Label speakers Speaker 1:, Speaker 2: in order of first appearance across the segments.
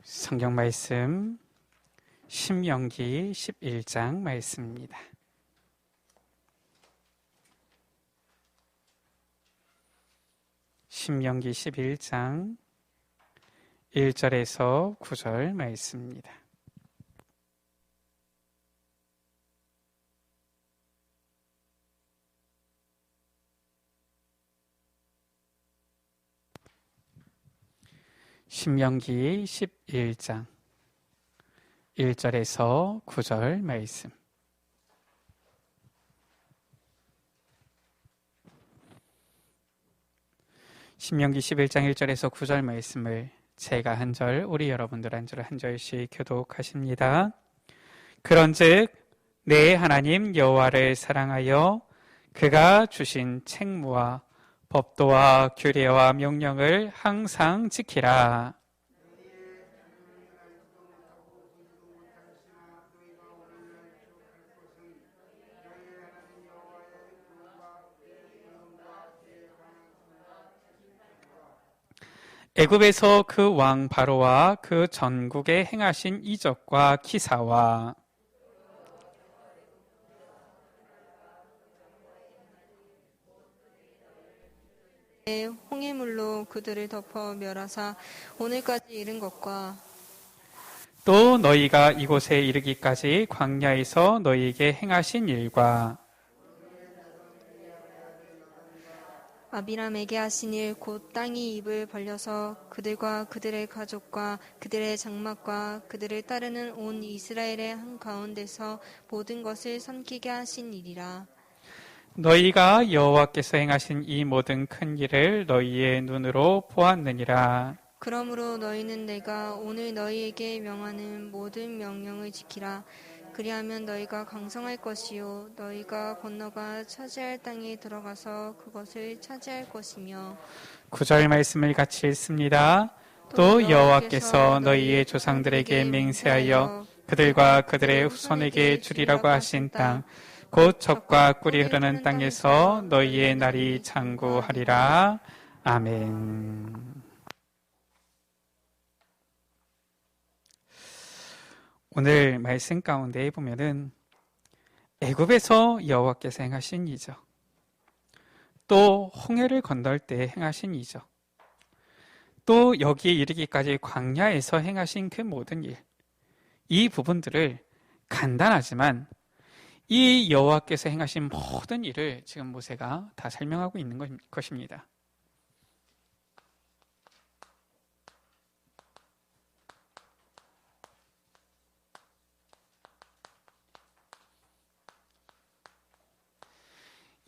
Speaker 1: 성경 말씀 신명기 11장 말씀입니다. 신명기 11장 1절에서 9절 말씀입니다. 신명기 11장 1절에서 9절 말씀. 신명기 11장 1절에서 9절 말씀을 제가 한 절, 우리 여러분들 한 절 한 절씩 교독하십니다. 그런즉 내 하나님 여호와를 사랑하여 그가 주신 책무와 법도와 규례와 명령을 항상 지키라. 애굽에서 그 왕 바로와 그 전국에 행하신 이적과 기사와
Speaker 2: 홍해물로 그들을 덮어 멸하사 오늘까지 이른 것과
Speaker 1: 또 너희가 이곳에 이르기까지 광야에서 너희에게 행하신 일과
Speaker 2: 아비람에게 하신 일 곧 땅이 입을 벌려서 그들과 그들의 가족과 그들의 장막과 그들을 따르는 온 이스라엘의 한가운데서 모든 것을 삼키게 하신 일이라.
Speaker 1: 너희가 여호와께서 행하신 이 모든 큰 일을 너희의 눈으로 보았느니라.
Speaker 2: 그러므로 너희는 내가 오늘 너희에게 명하는 모든 명령을 지키라. 그리하면 너희가 강성할 것이요 너희가 건너가 차지할 땅에 들어가서 그것을 차지할 것이며.
Speaker 1: 9절 말씀을 같이 읽습니다. 또 여호와께서 너희의 조상들에게 맹세하여 그들과 그들의 후손에게 주리라고 하신 땅 곧 젖과 꿀이 흐르는 땅에서 너희의 날이 장구하리라. 아멘. 오늘 말씀 가운데 보면은 애굽에서 여호와께서 행하신 이적, 또 홍해를 건널 때 행하신 이적, 또 여기에 이르기까지 광야에서 행하신 그 모든 일, 이 부분들을 간단하지만 이 여호와께서 행하신 모든 일을 지금 모세가 다 설명하고 있는 것입니다.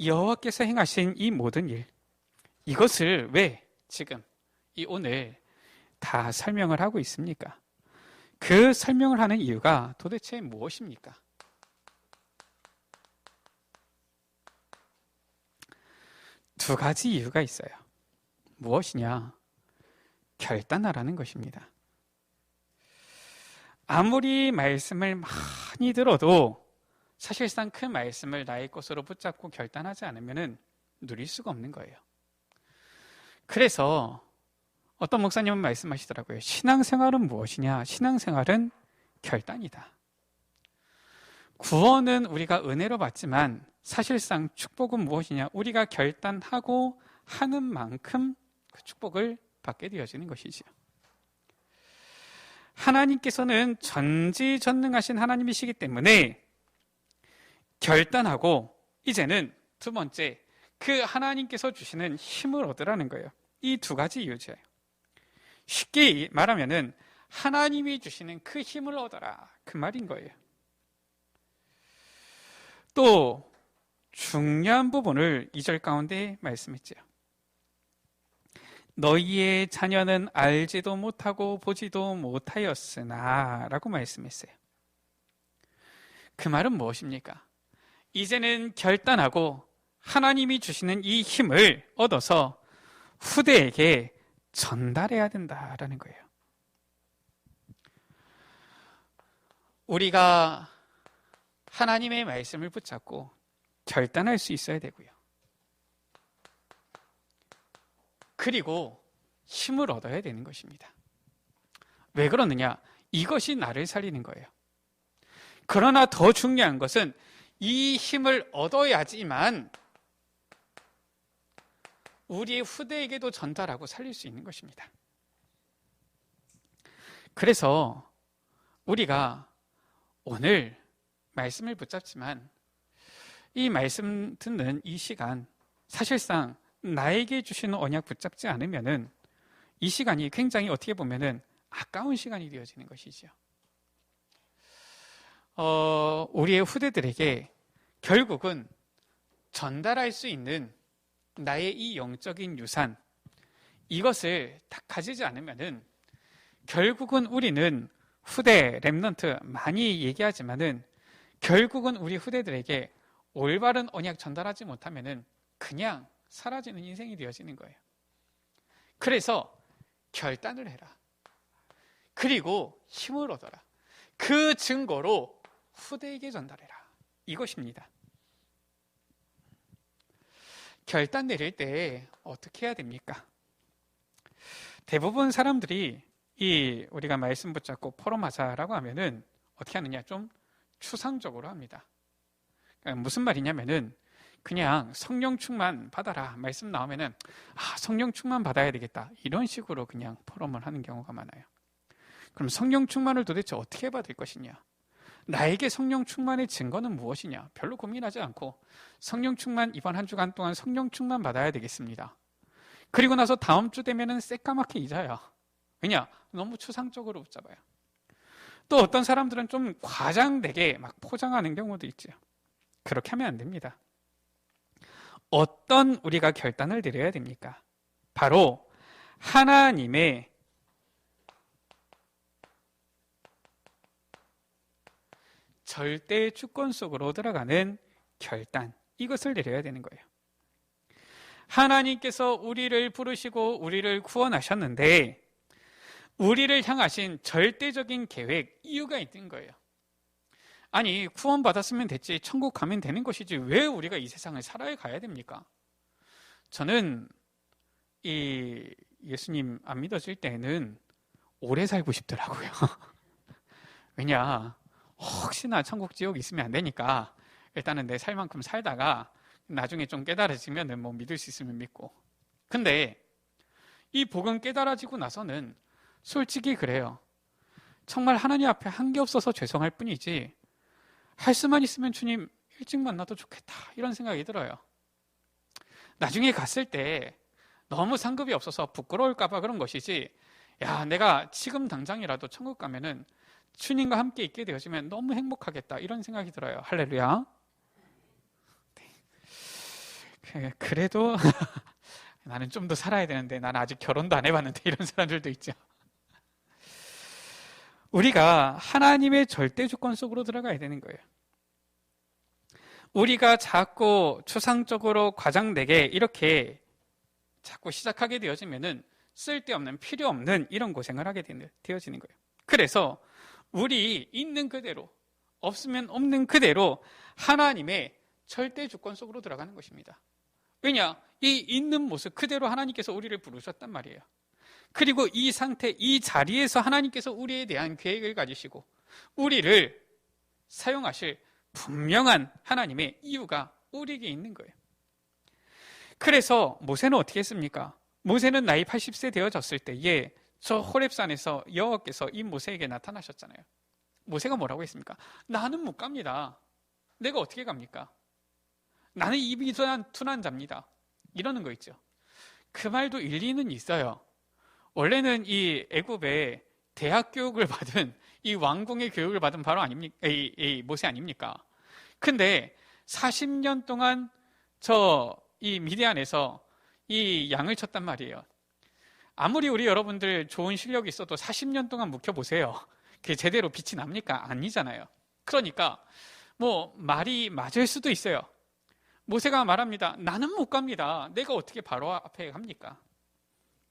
Speaker 1: 여호와께서 행하신 이 모든 일, 이것을 왜 지금 이 오늘 다 설명을 하고 있습니까? 그 설명을 하는 이유가 도대체 무엇입니까? 두 가지 이유가 있어요. 무엇이냐? 결단하라는 것입니다. 아무리 말씀을 많이 들어도 사실상 그 말씀을 나의 것으로 붙잡고 결단하지 않으면 누릴 수가 없는 거예요. 그래서 어떤 목사님은 말씀하시더라고요. 신앙생활은 무엇이냐? 신앙생활은 결단이다. 구원은 우리가 은혜로 받지만 사실상 축복은 무엇이냐? 우리가 결단하고 하는 만큼 그 축복을 받게 되어지는 것이죠. 하나님께서는 전지전능하신 하나님이시기 때문에 결단하고 이제는 두 번째, 그 하나님께서 주시는 힘을 얻으라는 거예요. 이 두 가지 이유죠. 쉽게 말하면은 하나님이 주시는 그 힘을 얻어라, 그 말인 거예요. 또 중요한 부분을 2절 가운데 말씀했죠. 너희의 자녀는 알지도 못하고 보지도 못하였으나 라고 말씀했어요. 그 말은 무엇입니까? 이제는 결단하고 하나님이 주시는 이 힘을 얻어서 후대에게 전달해야 된다라는 거예요. 우리가 하나님의 말씀을 붙잡고 결단할 수 있어야 되고요. 그리고 힘을 얻어야 되는 것입니다. 왜 그러느냐? 이것이 나를 살리는 거예요. 그러나 더 중요한 것은 이 힘을 얻어야지만 우리의 후대에게도 전달하고 살릴 수 있는 것입니다. 그래서 우리가 오늘 말씀을 붙잡지만 이 말씀 듣는 이 시간, 사실상 나에게 주시는 언약 붙잡지 않으면은 이 시간이 굉장히 어떻게 보면은 아까운 시간이 되어지는 것이죠. 우리의 후대들에게 결국은 전달할 수 있는 나의 이 영적인 유산, 이것을 다 가지지 않으면은 결국은 우리는 후대, 렘넌트 많이 얘기하지만은 결국은 우리 후대들에게 올바른 언약 전달하지 못하면은 그냥 사라지는 인생이 되어지는 거예요. 그래서 결단을 해라. 그리고 힘을 얻어라. 그 증거로 후대에게 전달해라. 이것입니다. 결단 내릴 때 어떻게 해야 됩니까? 대부분 사람들이 우리가 말씀 붙잡고 포럼하자라고 하면은 어떻게 하느냐? 좀 추상적으로 합니다. 그러니까 무슨 말이냐면은 그냥 성령 충만 받아라 말씀 나오면은 성령 충만 받아야 되겠다 이런 식으로 그냥 포럼을 하는 경우가 많아요. 그럼 성령 충만을 도대체 어떻게 받을 것이냐? 나에게 성령 충만의 증거는 무엇이냐? 별로 고민하지 않고 성령 충만 이번 한 주간 동안 성령 충만 받아야 되겠습니다. 그리고 나서 다음 주 되면은 새까맣게 잊어요. 왜냐? 너무 추상적으로 붙잡아요. 또 어떤 사람들은 좀 과장되게 막 포장하는 경우도 있죠. 그렇게 하면 안 됩니다. 어떤 우리가 결단을 내려야 됩니까? 바로 하나님의 절대 주권 속으로 들어가는 결단, 이것을 내려야 되는 거예요. 하나님께서 우리를 부르시고 우리를 구원하셨는데 우리를 향하신 절대적인 계획, 이유가 있는 거예요. 아니, 구원받았으면 됐지, 천국 가면 되는 것이지 왜 우리가 이 세상을 살아야 가야 됩니까? 저는 이 예수님 안 믿어질 때는 오래 살고 싶더라고요. 왜냐, 혹시나 천국 지옥 있으면 안 되니까 일단은 내 살 만큼 살다가 나중에 좀 깨달아지면 뭐 믿을 수 있으면 믿고. 근데 이 복음 깨달아지고 나서는 솔직히 그래요. 정말 하나님 앞에 한 게 없어서 죄송할 뿐이지 할 수만 있으면 주님 일찍 만나도 좋겠다 이런 생각이 들어요. 나중에 갔을 때 너무 상급이 없어서 부끄러울까 봐 그런 것이지, 야, 내가 지금 당장이라도 천국 가면은 주님과 함께 있게 되어지면 너무 행복하겠다 이런 생각이 들어요. 할렐루야. 네. 그래도 나는 좀 더 살아야 되는데 나는 아직 결혼도 안 해봤는데 이런 사람들도 있죠. 우리가 하나님의 절대 주권 속으로 들어가야 되는 거예요. 우리가 자꾸 추상적으로 과장되게 이렇게 자꾸 시작하게 되어지면은 쓸데없는 필요 없는 이런 고생을 하게 되어지는 거예요. 그래서 우리 있는 그대로, 없으면 없는 그대로 하나님의 절대 주권 속으로 들어가는 것입니다. 왜냐? 이 있는 모습 그대로 하나님께서 우리를 부르셨단 말이에요. 그리고 이 상태, 이 자리에서 하나님께서 우리에 대한 계획을 가지시고 우리를 사용하실 분명한 하나님의 이유가 우리에게 있는 거예요. 그래서 모세는 어떻게 했습니까? 모세는 나이 80세 되어졌을 때에 저 호렙산에서 여호와께서 이 모세에게 나타나셨잖아요. 모세가 뭐라고 했습니까? 나는 못 갑니다. 내가 어떻게 갑니까? 나는 입이 둔한 자입니다. 이러는 거 있죠. 그 말도 일리는 있어요. 원래는 이 애굽에 대학 교육을 받은 이 왕궁의 교육을 받은 바로 아닙니까? 이 모세 아닙니까? 근데 40년 동안 이 미디안에서 이 양을 쳤단 말이에요. 아무리 우리 여러분들 좋은 실력이 있어도 40년 동안 묵혀보세요. 그게 제대로 빛이 납니까? 아니잖아요. 그러니까 뭐 말이 맞을 수도 있어요. 모세가 말합니다. 나는 못 갑니다. 내가 어떻게 바로 앞에 갑니까?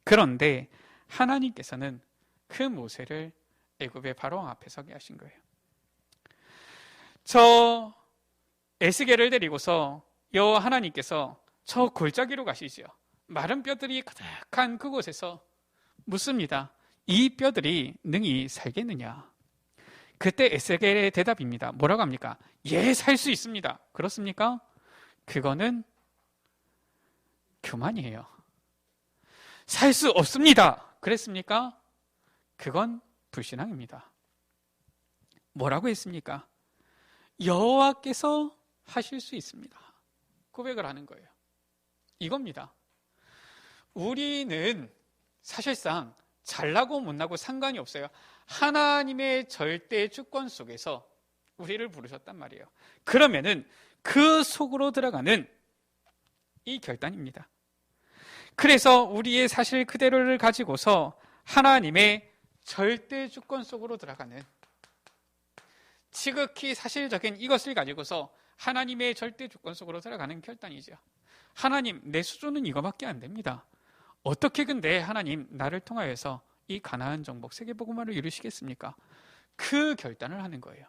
Speaker 1: 그런데 하나님께서는 그 모세를 애굽의 바로왕 앞에 서게 하신 거예요. 저 에스겔을 데리고서 여호와 하나님께서 저 골짜기로 가시지요. 마른 뼈들이 가득한 그곳에서 묻습니다. 이 뼈들이 능히 살겠느냐? 그때 에스겔의 대답입니다. 뭐라고 합니까? 예, 살 수 있습니다. 그렇습니까? 그거는 교만이에요. 살 수 없습니다. 그랬습니까? 그건 불신앙입니다. 뭐라고 했습니까? 여호와께서 하실 수 있습니다. 고백을 하는 거예요. 이겁니다. 우리는 사실상 잘나고 못나고 상관이 없어요. 하나님의 절대 주권 속에서 우리를 부르셨단 말이에요. 그러면은 그 속으로 들어가는 이 결단입니다. 그래서 우리의 사실 그대로를 가지고서 하나님의 절대 주권 속으로 들어가는, 지극히 사실적인 이것을 가지고서 하나님의 절대 주권 속으로 들어가는 결단이죠. 하나님, 내 수준은 이거밖에 안 됩니다. 어떻게 근데 하나님 나를 통하여서 이 가나안 정복 세계복음화를 이루시겠습니까? 그 결단을 하는 거예요.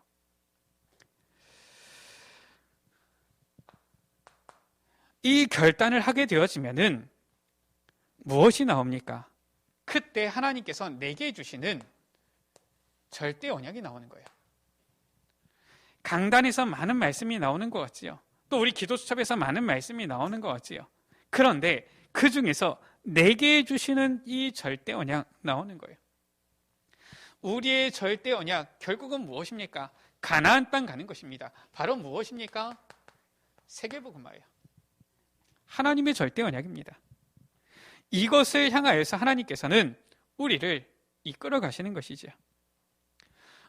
Speaker 1: 이 결단을 하게 되어지면은 무엇이 나옵니까? 그때 하나님께서 내게 주시는 절대 언약이 나오는 거예요. 강단에서 많은 말씀이 나오는 것 같지요. 또 우리 기도수첩에서 많은 말씀이 나오는 것 같지요. 그런데 그 중에서 내게 주시는 이 절대 언약 나오는 거예요. 우리의 절대 언약 결국은 무엇입니까? 가나안 땅 가는 것입니다. 바로 무엇입니까? 세계복음화예요. 하나님의 절대 언약입니다. 이것을 향하여서 하나님께서는 우리를 이끌어 가시는 것이죠.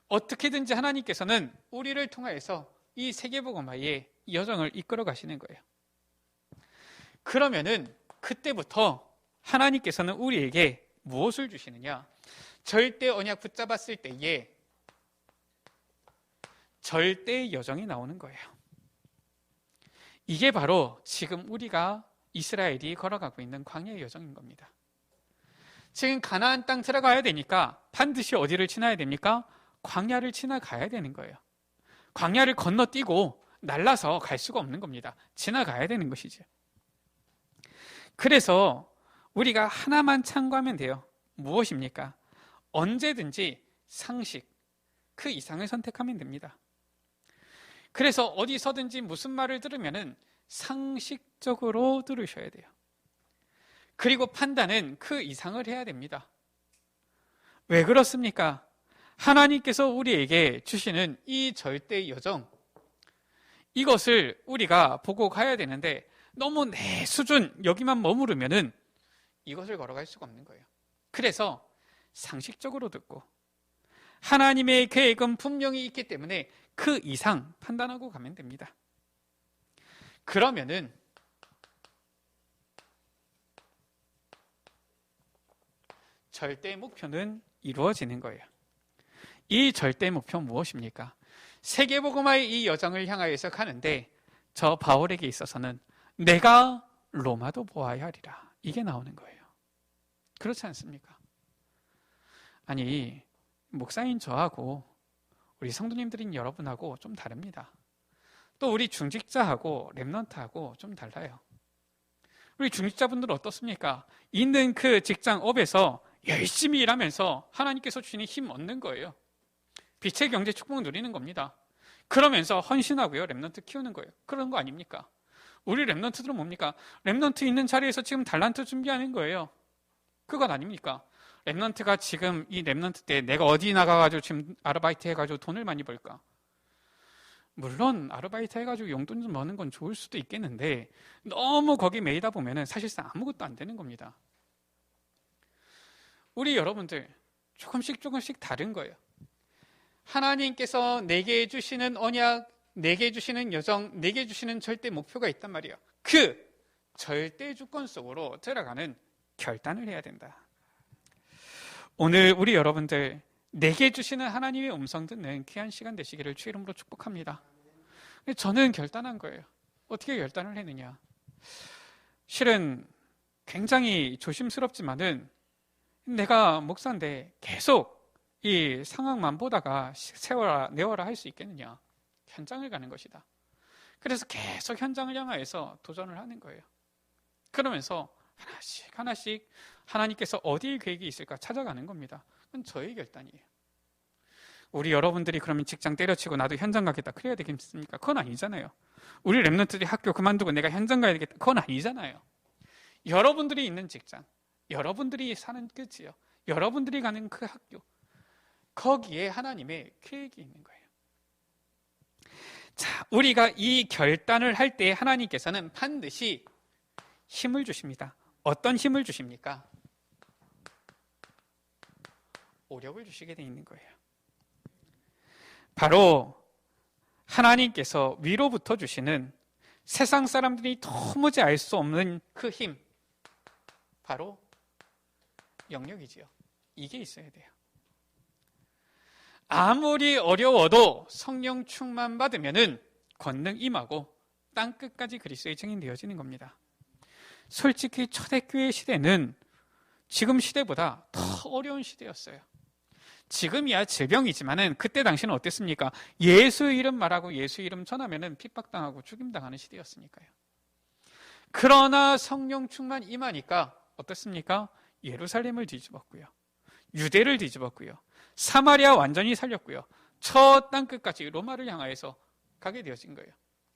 Speaker 1: 어떻게든지 하나님께서는 우리를 통하여서 이 세계복음화의 여정을 이끌어 가시는 거예요. 그러면은 그때부터 하나님께서는 우리에게 무엇을 주시느냐? 절대 언약 붙잡았을 때에 절대의 여정이 나오는 거예요. 이게 바로 지금 우리가 이스라엘이 걸어가고 있는 광야의 여정인 겁니다. 지금 가나안 땅 들어가야 되니까 반드시 어디를 지나야 됩니까? 광야를 지나가야 되는 거예요. 광야를 건너뛰고 날라서 갈 수가 없는 겁니다. 지나가야 되는 것이죠. 그래서 우리가 하나만 참고하면 돼요. 무엇입니까? 언제든지 상식, 그 이상을 선택하면 됩니다. 그래서 어디서든지 무슨 말을 들으면은 상식적으로 들으셔야 돼요. 그리고 판단은 그 이상을 해야 됩니다. 왜 그렇습니까? 하나님께서 우리에게 주시는 이 절대 여정, 이것을 우리가 보고 가야 되는데 너무 내 수준 여기만 머무르면은 이것을 걸어갈 수가 없는 거예요. 그래서 상식적으로 듣고 하나님의 계획은 분명히 있기 때문에 그 이상 판단하고 가면 됩니다. 그러면은 절대 목표는 이루어지는 거예요. 이 절대 목표는 무엇입니까? 세계복음화의 이 여정을 향하여서 가는데 저 바울에게 있어서는 내가 로마도 보아야 하리라, 이게 나오는 거예요. 그렇지 않습니까? 아니, 목사인 저하고 우리 성도님들인 여러분하고 좀 다릅니다. 또 우리 중직자하고 랩넌트하고 좀 달라요. 우리 중직자분들은 어떻습니까? 있는 그 직장업에서 열심히 일하면서 하나님께서 주시는 힘 얻는 거예요. 빛의 경제 축복을 누리는 겁니다. 그러면서 헌신하고요, 랩넌트 키우는 거예요. 그런 거 아닙니까? 우리 랩넌트들은 뭡니까? 랩넌트 있는 자리에서 지금 달란트 준비하는 거예요. 그건 아닙니까? 랩넌트가 지금 이 랩넌트 때 내가 어디 나가가지고 지금 아르바이트 해가지고 돈을 많이 벌까? 물론 아르바이트 해가지고 용돈 좀 버는 건 좋을 수도 있겠는데 너무 거기 매이다 보면은 사실상 아무것도 안 되는 겁니다. 우리 여러분들 조금씩 다른 거예요. 하나님께서 내게 주시는 언약, 내게 주시는 여정, 내게 주시는 절대 목표가 있단 말이에요. 그 절대 주권 속으로 들어가는 결단을 해야 된다. 오늘 우리 여러분들 내게 주시는 하나님의 음성 듣는 귀한 시간 되시기를 주의 이름으로 축복합니다. 저는 결단한 거예요. 어떻게 결단을 했느냐? 실은 굉장히 조심스럽지만은 내가 목사인데 계속 이 상황만 보다가 세워라 내워라 할 수 있겠느냐? 현장을 가는 것이다. 그래서 계속 현장을 향하여서 도전을 하는 거예요. 그러면서 하나씩 하나님께서 어디에 계획이 있을까 찾아가는 겁니다. 그건 저의 결단이에요. 우리 여러분들이 그러면 직장 때려치고 나도 현장 가겠다 그래야 되겠습니까? 그건 아니잖아요. 우리 랩런트들이 학교 그만두고 내가 현장 가야 되겠다 그건 아니잖아요. 여러분들이 있는 직장, 여러분들이 사는 끝이요, 여러분들이 가는 그 학교, 거기에 하나님의 계획이 있는 거예요. 자, 우리가 이 결단을 할 때 하나님께서는 반드시 힘을 주십니다. 어떤 힘을 주십니까? 오력을 주시게 돼 있는 거예요. 바로 하나님께서 위로부터 주시는 세상 사람들이 도무지 알 수 없는 그 힘, 바로 영역이지요. 이게 있어야 돼요. 아무리 어려워도 성령 충만 받으면은 권능 임하고 땅 끝까지 그리스도의 증인 되어지는 겁니다. 솔직히 초대교회 시대는 지금 시대보다 더 어려운 시대였어요. 지금이야 질병이지만은 그때 당시는 어땠습니까? 예수 이름 말하고 예수 이름 전하면은 핍박당하고 죽임당하는 시대였으니까요. 그러나 성령 충만 임하니까 어떻습니까? 예루살렘을 뒤집었고요, 유대를 뒤집었고요, 사마리아 완전히 살렸고요, 저 땅 끝까지 로마를 향하여서 가게 되어진 거예요.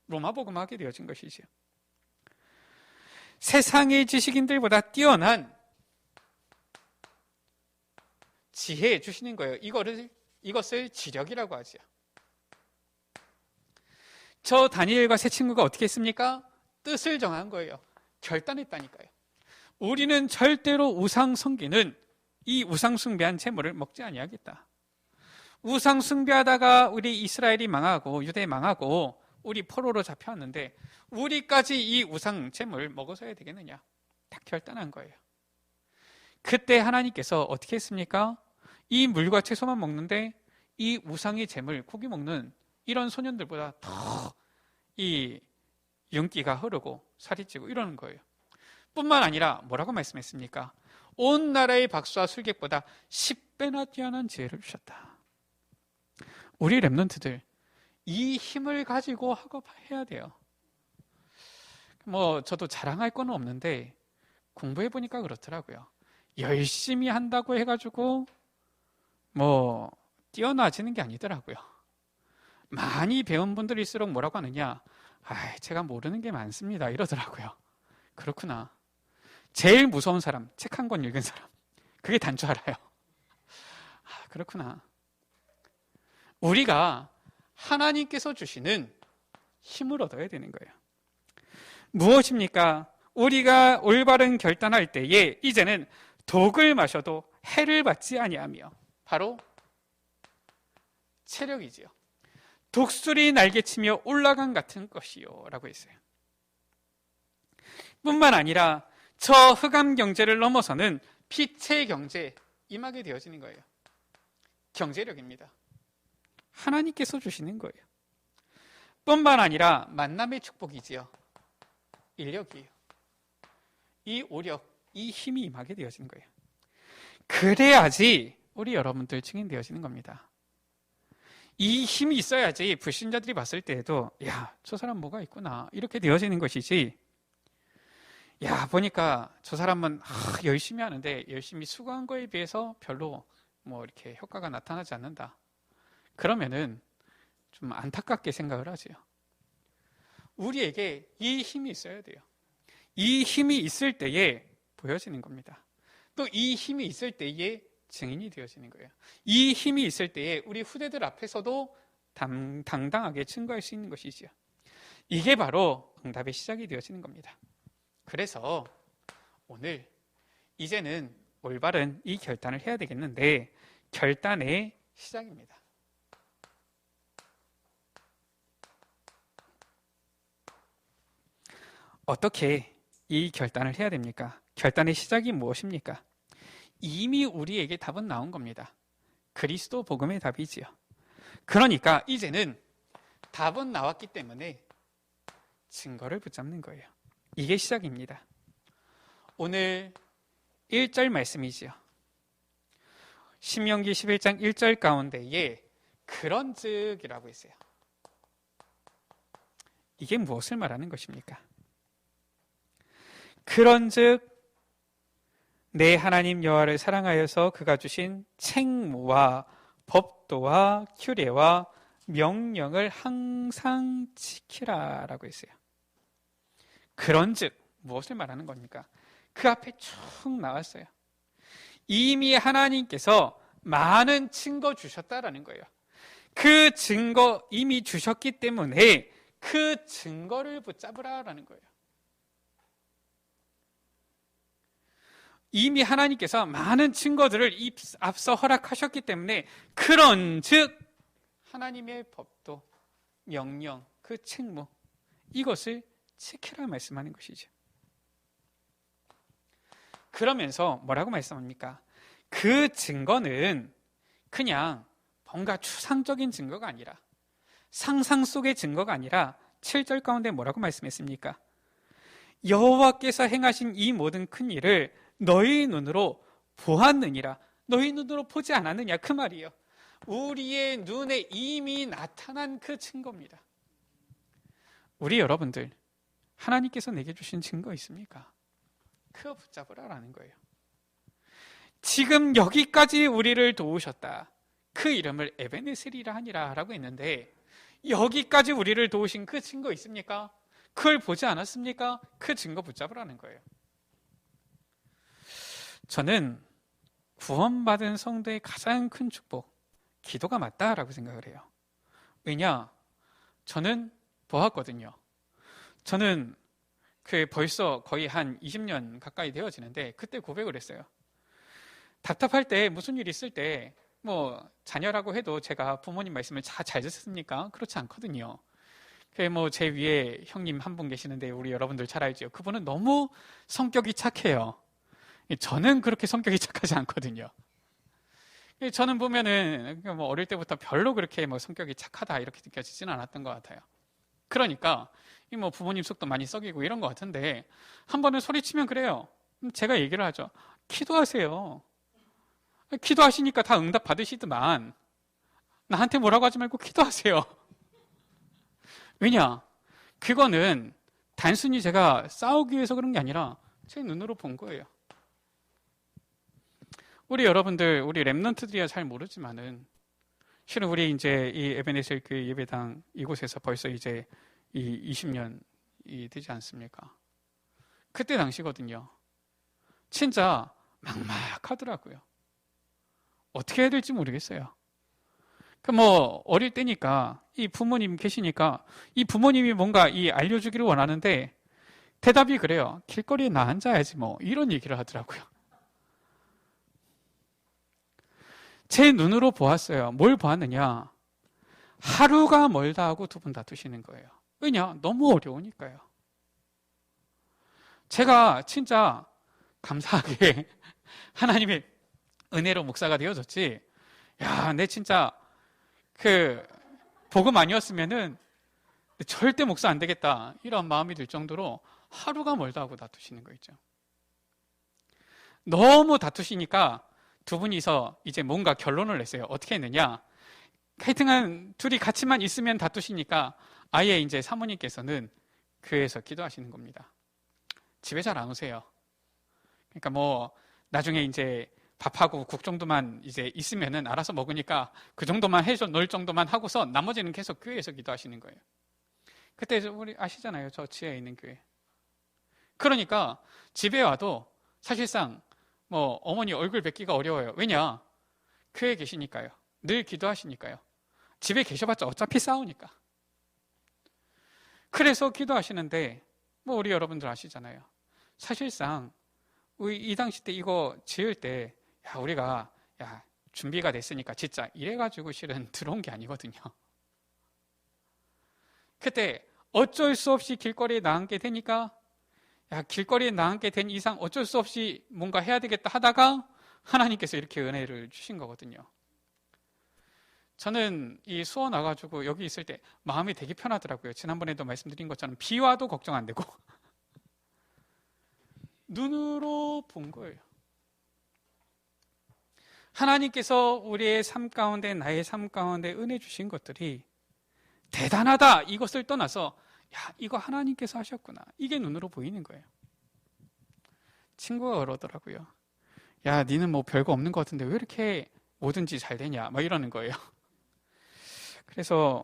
Speaker 1: 로마 복음하게 되어진 것이지요. 세상의 지식인들보다 뛰어난 지혜 주시는 거예요. 이것을 지력이라고 하죠. 저 다니엘과 세 친구가 어떻게 했습니까? 뜻을 정한 거예요. 결단했다니까요. 우리는 절대로 우상 섬기는 이 우상 숭배한 재물을 먹지 아니하겠다. 우상 숭배하다가 우리 이스라엘이 망하고 유대 망하고 우리 포로로 잡혀왔는데 우리까지 이 우상 재물 먹어서야 되겠느냐? 딱 결단한 거예요. 그때 하나님께서 어떻게 했습니까? 이 물과 채소만 먹는데 이 우상의 재물, 고기 먹는 이런 소년들보다 더 이 윤기가 흐르고 살이 찌고 이러는 거예요. 뿐만 아니라 뭐라고 말씀했습니까? 온 나라의 박수와 술객보다 10배나 뛰어난 지혜를 주셨다. 우리 랩런트들 이 힘을 가지고 학업해야 돼요. 저도 자랑할 건 없는데 공부해 보니까 그렇더라고요. 열심히 한다고 해가지고 뛰어나지는 게 아니더라고요. 많이 배운 분들일수록 뭐라고 하느냐? 제가 모르는 게 많습니다 이러더라고요. 그렇구나. 제일 무서운 사람, 책 한 권 읽은 사람, 그게 단 줄 알아요. 그렇구나. 우리가 하나님께서 주시는 힘을 얻어야 되는 거예요. 무엇입니까? 우리가 올바른 결단할 때에 이제는 독을 마셔도 해를 받지 아니하며, 바로 체력이지요. 독수리 날개치며 올라간 같은 것이요 라고 했어요. 뿐만 아니라 저 흑암 경제를 넘어서는 빛의 경제 임하게 되어지는 거예요. 경제력입니다. 하나님께서 주시는 거예요. 뿐만 아니라 만남의 축복이지요. 인력이에요. 이 오력, 이 힘이 임하게 되어지는 거예요. 그래야지 우리 여러분들 증인되어지는 겁니다. 이 힘이 있어야지 불신자들이 봤을 때에도 저 사람 뭐가 있구나 이렇게 되어지는 것이지, 보니까 저 사람은 열심히 하는데 열심히 수고한 거에 비해서 별로 이렇게 효과가 나타나지 않는다. 그러면은 좀 안타깝게 생각을 하지요. 우리에게 이 힘이 있어야 돼요. 이 힘이 있을 때에 보여지는 겁니다. 또 이 힘이 있을 때에 증인이 되어지는 거예요. 이 힘이 있을 때에 우리 후대들 앞에서도 당당하게 증거할 수 있는 것이지요. 이게 바로 응답의 시작이 되어지는 겁니다. 그래서 오늘 이제는 올바른 이 결단을 해야 되겠는데, 결단의 시작입니다. 어떻게 이 결단을 해야 됩니까? 결단의 시작이 무엇입니까? 이미 우리에게 답은 나온 겁니다. 그리스도 복음의 답이지요. 그러니까 이제는 답은 나왔기 때문에 증거를 붙잡는 거예요. 이게 시작입니다. 오늘 1절 말씀이지요. 신명기 11장 1절 가운데에 그런즉이라고 있어요. 이게 무엇을 말하는 것입니까? 그런즉 내 하나님 여호와를 사랑하여서 그가 주신 책무와 법도와 규례와 명령을 항상 지키라라고 했어요. 그런즉 무엇을 말하는 겁니까? 그 앞에 쭉 나왔어요. 이미 하나님께서 많은 증거 주셨다라는 거예요. 그 증거 이미 주셨기 때문에 그 증거를 붙잡으라라는 거예요. 이미 하나님께서 많은 증거들을 앞서 허락하셨기 때문에 그런즉 하나님의 법도, 명령, 그 책무 이것을 지키라 말씀하는 것이죠. 그러면서 뭐라고 말씀합니까? 그 증거는 그냥 뭔가 추상적인 증거가 아니라 상상 속의 증거가 아니라 7절 가운데 뭐라고 말씀했습니까? 여호와께서 행하신 이 모든 큰 일을 너희 눈으로 보았느니라. 너희 눈으로 보지 않았느냐 그 말이에요. 우리의 눈에 이미 나타난 그 증거입니다. 우리 여러분들 하나님께서 내게 주신 증거 있습니까? 그거 붙잡으라라는 거예요. 지금 여기까지 우리를 도우셨다. 그 이름을 에베네셀이라 하니라 라고 했는데 여기까지 우리를 도우신 그 증거 있습니까? 그걸 보지 않았습니까? 그 증거 붙잡으라는 거예요. 저는 구원받은 성도의 가장 큰 축복, 기도가 맞다라고 생각을 해요. 왜냐? 저는 보았거든요. 저는 벌써 거의 한 20년 가까이 되어지는데 그때 고백을 했어요. 답답할 때 무슨 일 있을 때 뭐 자녀라고 해도 제가 부모님 말씀을 잘 듣습니까? 그렇지 않거든요. 제 위에 형님 한 분 계시는데 우리 여러분들 잘 알죠? 그분은 너무 성격이 착해요. 저는 그렇게 성격이 착하지 않거든요. 저는 보면은 어릴 때부터 별로 그렇게 성격이 착하다 이렇게 느껴지지는 않았던 것 같아요. 그러니까 부모님 속도 많이 썩이고 이런 것 같은데 한 번은 소리치면 그래요. 제가 얘기를 하죠. 기도하세요. 기도하시니까 다 응답 받으시더만 나한테 뭐라고 하지 말고 기도하세요. 왜냐? 그거는 단순히 제가 싸우기 위해서 그런 게 아니라 제 눈으로 본 거예요. 우리 여러분들, 우리 랩런트들이야 잘 모르지만은 실은 우리 이제 이 에베네셀 교회 예배당 이곳에서 벌써 이제 이 20년이 되지 않습니까? 그때 당시거든요. 진짜 막막하더라고요. 어떻게 해야 될지 모르겠어요. 어릴 때니까 이 부모님 계시니까 이 부모님이 뭔가 알려주기를 원하는데 대답이 그래요. 길거리에 나 앉아야지 이런 얘기를 하더라고요. 제 눈으로 보았어요. 뭘 보았느냐? 하루가 멀다 하고 두 분 다투시는 거예요. 왜냐? 너무 어려우니까요. 제가 진짜 감사하게 하나님의 은혜로 목사가 되어졌지. 야, 내 진짜 복음 아니었으면은 절대 목사 안 되겠다 이런 마음이 들 정도로 하루가 멀다 하고 다투시는 거 있죠. 너무 다투시니까 두 분이서 이제 뭔가 결론을 냈어요. 어떻게 했느냐? 하여튼간 둘이 같이만 있으면 다투시니까 아예 이제 사모님께서는 교회에서 기도하시는 겁니다. 집에 잘 안 오세요. 그러니까 나중에 이제 밥하고 국 정도만 이제 있으면은 알아서 먹으니까 그 정도만 해서 넣을 정도만 하고서 나머지는 계속 교회에서 기도하시는 거예요. 그때 우리 아시잖아요. 저 지하에 있는 교회. 그러니까 집에 와도 사실상 어머니 얼굴 뵙기가 어려워요. 왜냐? 교회에 계시니까요. 늘 기도하시니까요. 집에 계셔봤자 어차피 싸우니까. 그래서 기도하시는데 우리 여러분들 아시잖아요. 사실상 이 당시 때 이거 지을 때 우리가 준비가 됐으니까 진짜 이래가지고 실은 들어온 게 아니거든요. 그때 어쩔 수 없이 길거리에 나앉게 되니까 길거리에 나앉게 된 이상 어쩔 수 없이 뭔가 해야 되겠다 하다가 하나님께서 이렇게 은혜를 주신 거거든요. 저는 이 수원 와가지고 여기 있을 때 마음이 되게 편하더라고요. 지난번에도 말씀드린 것처럼 비 와도 걱정 안 되고 눈으로 본 거예요. 하나님께서 우리의 삶 가운데, 나의 삶 가운데 은혜 주신 것들이 대단하다 이것을 떠나서 이거 하나님께서 하셨구나 이게 눈으로 보이는 거예요. 친구가 그러더라고요. 야, 니는 뭐 별거 없는 것 같은데 왜 이렇게 뭐든지 잘 되냐? 막 이러는 거예요. 그래서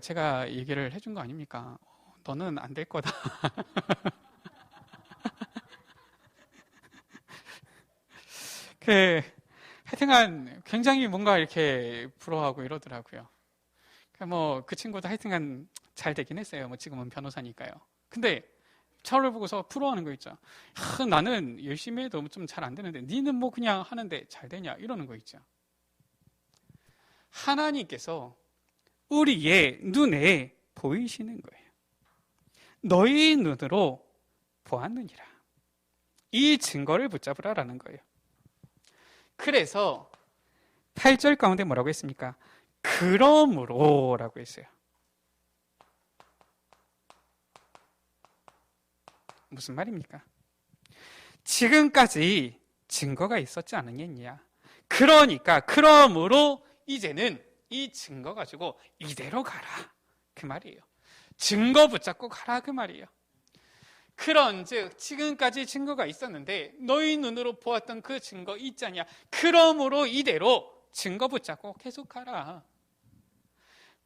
Speaker 1: 제가 얘기를 해준 거 아닙니까? 너는 안 될 거다. 하여튼간 굉장히 뭔가 이렇게 부러워하고 이러더라고요. 뭐 그 친구도 하여튼간 잘 되긴 했어요. 뭐 지금은 변호사니까요. 근데 저를 보고서 부러워하는 거 있죠. 나는 열심히 해도 좀 잘 안 되는데 니는 뭐 그냥 하는데 잘 되냐 이러는 거 있죠. 하나님께서 우리의 눈에 보이시는 거예요. 너희 눈으로 보았느니라. 이 증거를 붙잡으라라는 거예요. 그래서 8절 가운데 뭐라고 했습니까? 그러므로 라고 했어요. 무슨 말입니까? 지금까지 증거가 있었지 않느냐. 그러니까 그러므로 이제는 이 증거 가지고 이대로 가라 그 말이에요. 증거 붙잡고 가라 그 말이에요. 그런즉 지금까지 증거가 있었는데 너희 눈으로 보았던 그 증거 있지 않냐. 그러므로 이대로 증거 붙잡고 계속 가라.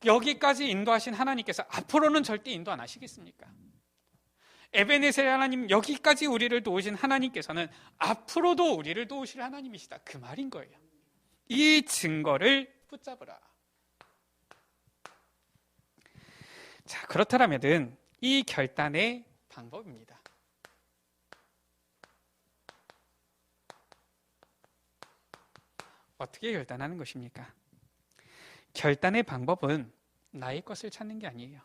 Speaker 1: 여기까지 인도하신 하나님께서 앞으로는 절대 인도 안 하시겠습니까? 에베네셀 하나님, 여기까지 우리를 도우신 하나님께서는 앞으로도 우리를 도우실 하나님이시다 그 말인 거예요. 이 증거를 붙잡으라. 자, 그렇다면은 이 결단의 방법입니다. 어떻게 결단하는 것입니까? 결단의 방법은 나의 것을 찾는 게 아니에요.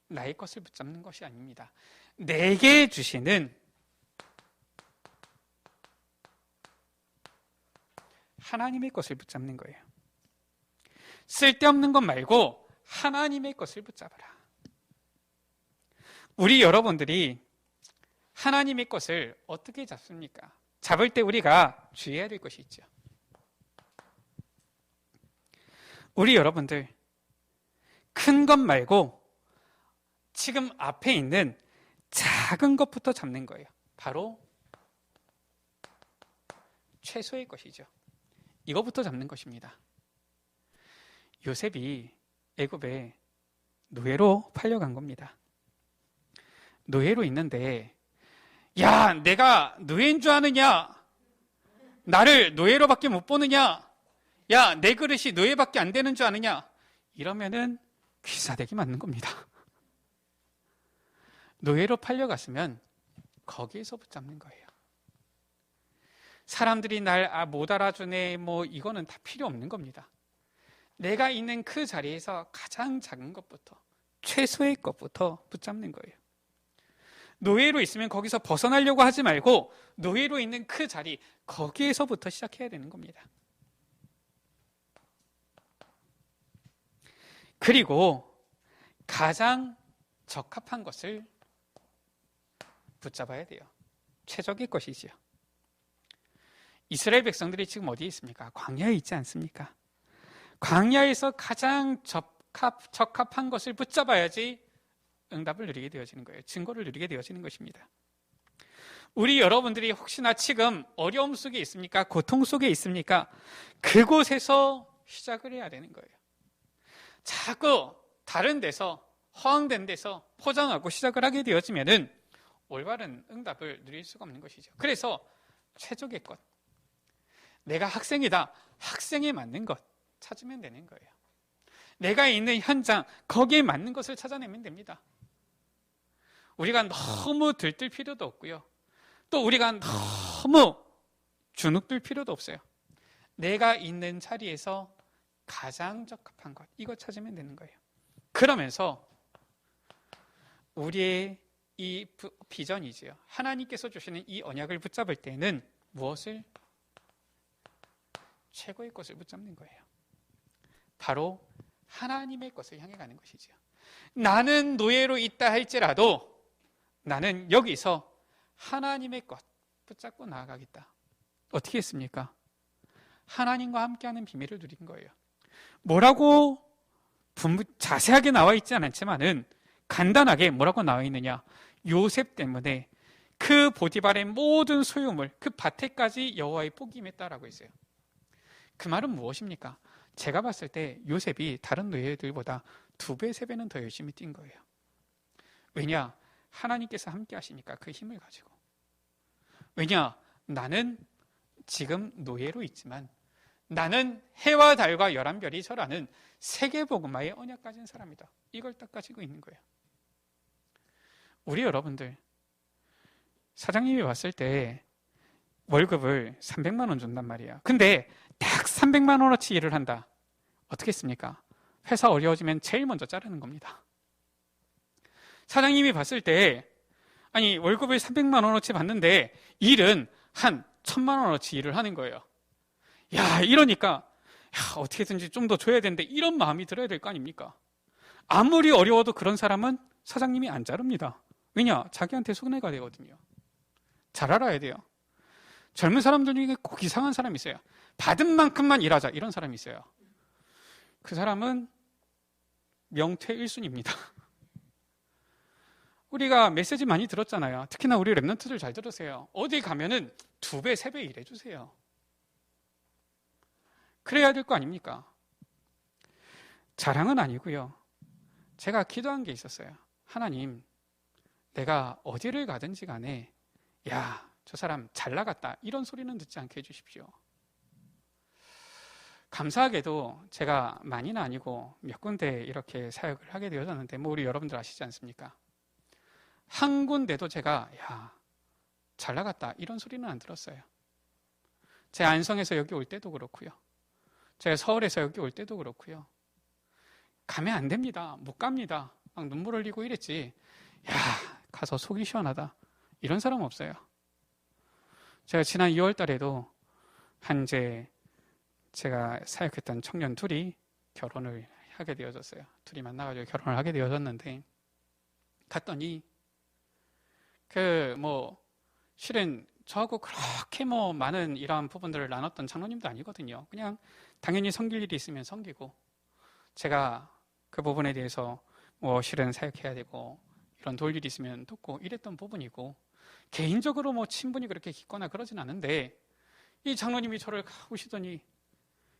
Speaker 1: 나의 것을 붙잡는 것이 아닙니다. 내게 주시는 하나님의 것을 붙잡는 거예요. 쓸데없는 것 말고 하나님의 것을 붙잡아라. 우리 여러분들이 하나님의 것을 어떻게 잡습니까? 잡을 때 우리가 주의해야 될 것이 있죠. 우리 여러분들 큰 것 말고 지금 앞에 있는 작은 것부터 잡는 거예요. 바로 최소의 것이죠. 이거부터 잡는 것입니다. 요셉이 애굽에 노예로 팔려간 겁니다. 노예로 있는데 야, 내가 노예인 줄 아느냐? 나를 노예로밖에 못 보느냐? 야, 내 그릇이 노예밖에 안 되는 줄 아느냐? 이러면은 귀사대기 맞는 겁니다. 노예로 팔려갔으면 거기에서 붙잡는 거예요. 사람들이 날 못 알아주네, 뭐 이거는 다 필요 없는 겁니다. 내가 있는 그 자리에서 가장 작은 것부터, 최소의 것부터 붙잡는 거예요. 노예로 있으면 거기서 벗어나려고 하지 말고 노예로 있는 그 자리, 거기에서부터 시작해야 되는 겁니다. 그리고 가장 적합한 것을 붙잡아야 돼요. 최적의 것이지요. 이스라엘 백성들이 지금 어디에 있습니까? 광야에 있지 않습니까? 광야에서 가장 적합한 것을 붙잡아야지 응답을 누리게 되어지는 거예요. 증거를 누리게 되어지는 것입니다. 우리 여러분들이 혹시나 지금 어려움 속에 있습니까? 고통 속에 있습니까? 그곳에서 시작을 해야 되는 거예요. 자꾸 다른 데서, 허황된 데서 포장하고 시작을 하게 되어지면은 올바른 응답을 누릴 수가 없는 것이죠. 그래서 최적의 것, 내가 학생이다, 학생에 맞는 것 찾으면 되는 거예요. 내가 있는 현장, 거기에 맞는 것을 찾아내면 됩니다. 우리가 너무 들뜰 필요도 없고요. 또 우리가 너무 주눅들 필요도 없어요. 내가 있는 자리에서 가장 적합한 것, 이거 찾으면 되는 거예요. 그러면서 우리의 이 비전이지요. 하나님께서 주시는 이 언약을 붙잡을 때는 무엇을? 최고의 것을 붙잡는 거예요. 바로 하나님의 것을 향해 가는 것이죠. 나는 노예로 있다 할지라도 나는 여기서 하나님의 것 붙잡고 나아가겠다. 어떻게 했습니까? 하나님과 함께하는 비밀을 누린 거예요. 뭐라고 자세하게 나와 있지 않지만은 간단하게 뭐라고 나와 있느냐? 요셉 때문에 그 보디발의 모든 소유물, 그 밭에까지 여호와의 복이 임했다라고 했어요. 그 말은 무엇입니까? 제가 봤을 때 요셉이 다른 노예들보다 2배, 3배는 더 열심히 뛴 거예요. 왜냐? 하나님께서 함께 하시니까 그 힘을 가지고. 왜냐? 나는 지금 노예로 있지만 나는 해와 달과 11별이 절하는 세계복음화의 언약 가진 사람이다. 이걸 딱 가지고 있는 거예요. 우리 여러분들, 사장님이 왔을 때 월급을 300만 원 준단 말이야. 근데 딱 300만 원어치 일을 한다. 어떻게 했습니까? 회사 어려워지면 제일 먼저 자르는 겁니다. 사장님이 봤을 때 아니 월급을 300만 원어치 받는데 일은 한 1000만 원어치 일을 하는 거예요. 야, 이러니까 어떻게든지 좀 더 줘야 되는데 이런 마음이 들어야 될 거 아닙니까? 아무리 어려워도 그런 사람은 사장님이 안 자릅니다. 왜냐? 자기한테 손해가 되거든요. 잘 알아야 돼요. 젊은 사람들 중에 꼭 이상한 사람이 있어요. 받은 만큼만 일하자 이런 사람이 있어요. 그 사람은 명퇴 1순위입니다. 우리가 메시지 많이 들었잖아요. 특히나 우리 랩런트들 잘 들으세요. 어디 가면은 2배, 3배 일해주세요. 그래야 될 거 아닙니까? 자랑은 아니고요. 제가 기도한 게 있었어요. 하나님, 내가 어디를 가든지 간에 야, 저 사람 잘 나갔다 이런 소리는 듣지 않게 해주십시오. 감사하게도 제가 많이는 아니고 몇 군데 이렇게 사역을 하게 되어졌는데 뭐 우리 여러분들 아시지 않습니까? 한 군데도 제가 야, 잘 나갔다 이런 소리는 안 들었어요. 제 안성에서 여기 올 때도 그렇고요. 제가 서울에서 여기 올 때도 그렇고요. 가면 안 됩니다. 못 갑니다. 막 눈물 흘리고 이랬지. 야, 가서 속이 시원하다. 이런 사람 없어요. 제가 지난 2월 달에도 제가 사역했던 청년 둘이 결혼을 하게 되어졌어요. 둘이 만나가지고 결혼을 하게 되어졌는데 갔더니 실은 저하고 그렇게 많은 이러한 부분들을 나눴던 장로님도 아니거든요. 그냥 당연히 섬길 일이 있으면 섬기고 제가 그 부분에 대해서 실은 사역해야 되고 이런 도울 일이 있으면 돕고 이랬던 부분이고 개인적으로 친분이 그렇게 깊거나 그러진 않은데 이 장로님이 저를 보시더니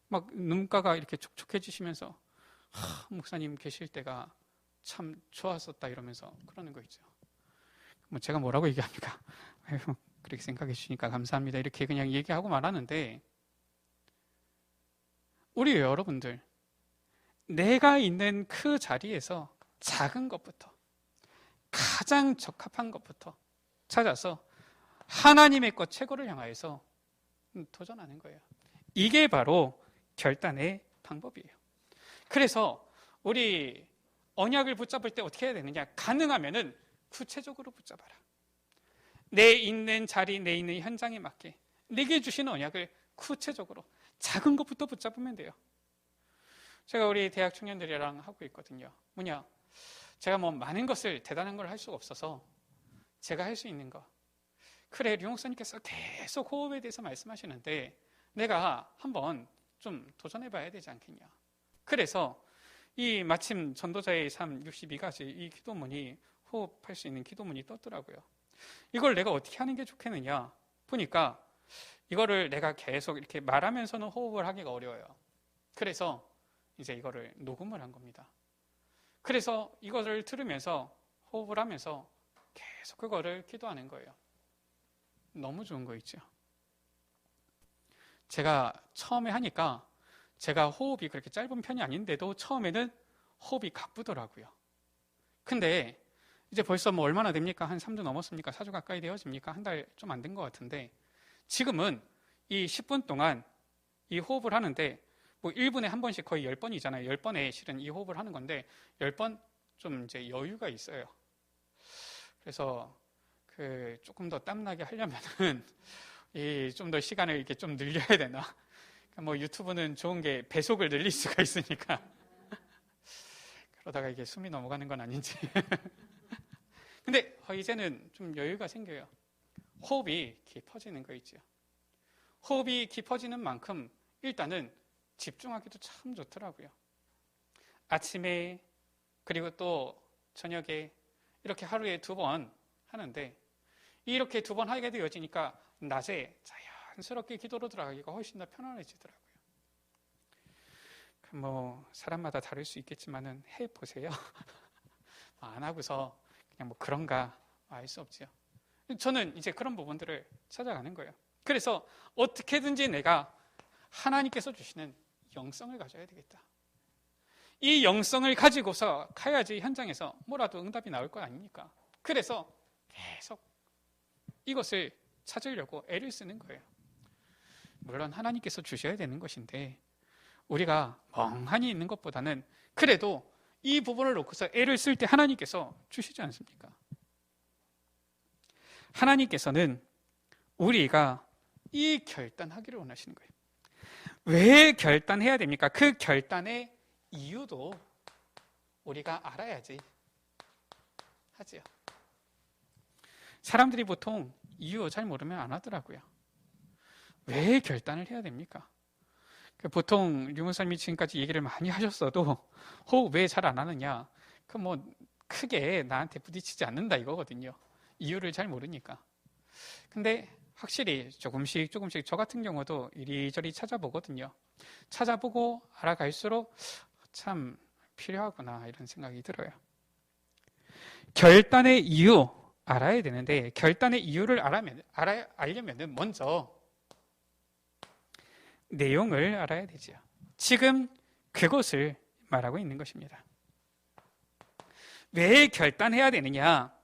Speaker 1: 막 눈가가 이렇게 촉촉해지시면서 목사님 계실 때가 참 좋았었다 이러면서 그러는 거 있죠. 제가 뭐라고 얘기합니까? 그렇게 생각해 주시니까 감사합니다. 이렇게 그냥 얘기하고 말하는데 우리 여러분들 내가 있는 그 자리에서 작은 것부터 가장 적합한 것부터 찾아서 하나님의 것 최고를 향하여서 도전하는 거예요. 이게 바로 결단의 방법이에요. 그래서 우리 언약을 붙잡을 때 어떻게 해야 되느냐? 가능하면은 구체적으로 붙잡아라. 내 있는 자리, 내 있는 현장에 맞게 내게 주시는 언약을 구체적으로 작은 것부터 붙잡으면 돼요. 제가 우리 대학 청년들이랑 하고 있거든요. 제가 많은 것을 대단한 걸 할 수가 없어서 제가 할 수 있는 거. 그래, 류 목사님께서 계속 호흡에 대해서 말씀하시는데 내가 한번 좀 도전해봐야 되지 않겠냐. 그래서 이 마침 전도자의 삶 62가지 이 기도문이 호흡할 수 있는 기도문이 떴더라고요. 이걸 내가 어떻게 하는 게 좋겠느냐 보니까 이거를 내가 계속 이렇게 말하면서는 호흡을 하기가 어려워요. 그래서 이제 이거를 녹음을 한 겁니다. 그래서 이거를 들으면서 호흡을 하면서 계속 그거를 기도하는 거예요. 너무 좋은 거 있죠. 제가 처음에 하니까 제가 호흡이 그렇게 짧은 편이 아닌데도 처음에는 호흡이 가쁘더라고요. 근데 이제 벌써 얼마나 됩니까? 한 3주 넘었습니까? 4주 가까이 되어집니까? 한 달 좀 안 된 것 같은데 지금은 이 10분 동안 이 호흡을 하는데 1분에 한 번씩 거의 10번이잖아요. 10번에 실은 이 호흡을 하는 건데 10번 좀 이제 여유가 있어요. 그래서 조금 더 땀나게 하려면은 좀 더 시간을 이렇게 좀 늘려야 되나? 유튜브는 좋은 게 배속을 늘릴 수가 있으니까 그러다가 이게 숨이 넘어가는 건 아닌지. 근데 이제는 좀 여유가 생겨요. 호흡이 깊어지는 거 있죠. 호흡이 깊어지는 만큼 일단은 집중하기도 참 좋더라고요. 아침에 그리고 또 저녁에 이렇게 하루에 2번 하는데 이렇게 2번 하게 되어지니까 낮에 자연스럽게 기도로 들어가기가 훨씬 더 편안해지더라고요. 사람마다 다를 수 있겠지만은 해보세요. 안 하고서 그냥 그런가 알 수 없지요. 저는 이제 그런 부분들을 찾아가는 거예요. 그래서 어떻게든지 내가 하나님께서 주시는 영성을 가져야 되겠다. 이 영성을 가지고서 가야지 현장에서 뭐라도 응답이 나올 거 아닙니까? 그래서 계속 이것을 찾으려고 애를 쓰는 거예요. 물론 하나님께서 주셔야 되는 것인데 우리가 멍하니 있는 것보다는 그래도 이 부분을 놓고서 애를 쓸 때 하나님께서 주시지 않습니까? 하나님께서는 우리가 이 결단하기를 원하시는 거예요. 왜 결단해야 됩니까? 그 결단의 이유도 우리가 알아야지 하지요. 사람들이 보통 이유 잘 모르면 안 하더라고요. 왜 결단을 해야 됩니까? 보통 류문사님이 지금까지 얘기를 많이 하셨어도 왜 잘 안 하느냐? 크게 나한테 부딪히지 않는다 이거거든요. 이유를 잘 모르니까. 근데 확실히 조금씩 저 같은 경우도 이리저리 찾아보거든요. 찾아보고 알아갈수록 참 필요하구나 이런 생각이 들어요. 결단의 이유 알아야 되는데 결단의 이유를 알려면 먼저 내용을 알아야 되죠. 지금 그것을 말하고 있는 것입니다. 왜 결단해야 되느냐?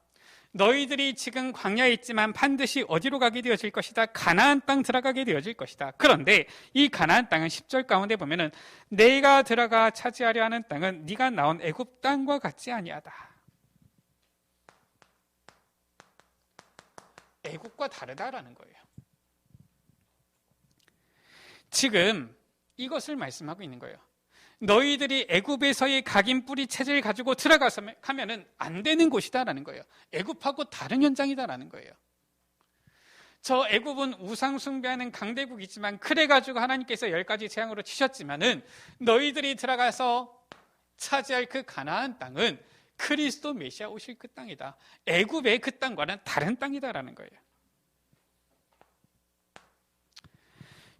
Speaker 1: 너희들이 지금 광야에 있지만 반드시 어디로 가게 되어질 것이다. 가나안 땅 들어가게 되어질 것이다. 그런데 이 가나안 땅은 10절 가운데 보면은 내가 들어가 차지하려 하는 땅은 네가 나온 애굽 땅과 같지 아니하다. 애굽과 다르다라는 거예요. 지금 이것을 말씀하고 있는 거예요. 너희들이 애굽에서의 각인 뿌리 체제를 가지고 들어가면은 안 되는 곳이다라는 거예요. 애굽하고 다른 현장이다라는 거예요. 저 애굽은 우상 숭배하는 강대국이지만 그래가지고 하나님께서 10가지 재앙으로 치셨지만은 너희들이 들어가서 차지할 그 가나안 땅은 그리스도 메시아 오실 그 땅이다. 애굽의 그 땅과는 다른 땅이다라는 거예요.